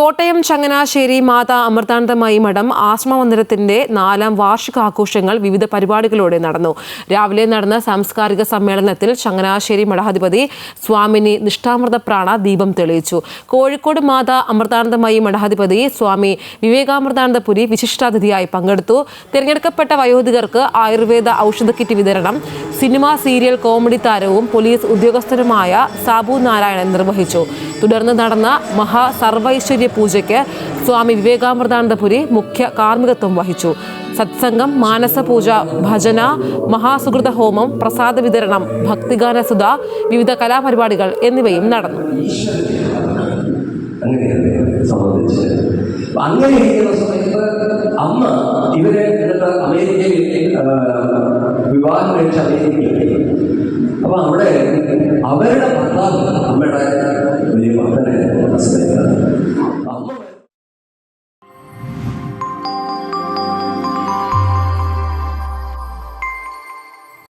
കോട്ടയം ചങ്ങനാശ്ശേരി മാതാ അമൃതാനന്ദമയി മഠം ആശ്രമമന്ദിരത്തിന്റെ 4ാം വാർഷികാഘോഷങ്ങൾ വിവിധ പരിപാടികളോടെ നടന്നു. രാവിലെ നടന്ന സാംസ്കാരിക സമ്മേളനത്തിൽ ചങ്ങനാശ്ശേരി മഠാധിപതി സ്വാമിനി നിഷ്ഠാമൃത പ്രാണ ദീപം തെളിയിച്ചു. കോഴിക്കോട് മാതാ അമൃതാനന്ദമയി മഠാധിപതി സ്വാമി വിവേകാമൃതാനന്ദപുരി വിശിഷ്ടാതിഥിയായി പങ്കെടുത്തു. തിരഞ്ഞെടുക്കപ്പെട്ട വയോധികർക്ക് ആയുർവേദ ഔഷധ കിറ്റ് വിതരണം സിനിമ സീരിയൽ കോമഡി താരവും പോലീസ് ഉദ്യോഗസ്ഥരുമായ സാബു നാരായണൻ നിർവഹിച്ചു. തുടർന്ന് നടന്ന മഹാസർവൈശ്വര്യ പൂജയ്ക്ക് സ്വാമി വിവേകാമൃതാനന്ദപുരി മുഖ്യ കാർമ്മികത്വം വഹിച്ചു. സത്സംഗം, മാനസപൂജ, ഭജന, മഹാസുഹൃത ഹോമം, പ്രസാദ വിതരണം, ഭക്തിഗാനസുധ, വിവിധ കലാപരിപാടികൾ എന്നിവയും നടന്നു. അങ്ങനെ ഇരിക്കുന്ന സമയത്ത് അമ്മ ഇവരെ അമേരിക്കയിൽ വിവാഹം കഴിച്ച് അമേരിക്കയിലെത്തി. അപ്പൊ അവിടെ അവരുടെ ഭർത്താവ് അമ്മയുടെ വലിയ ഭക്തനെ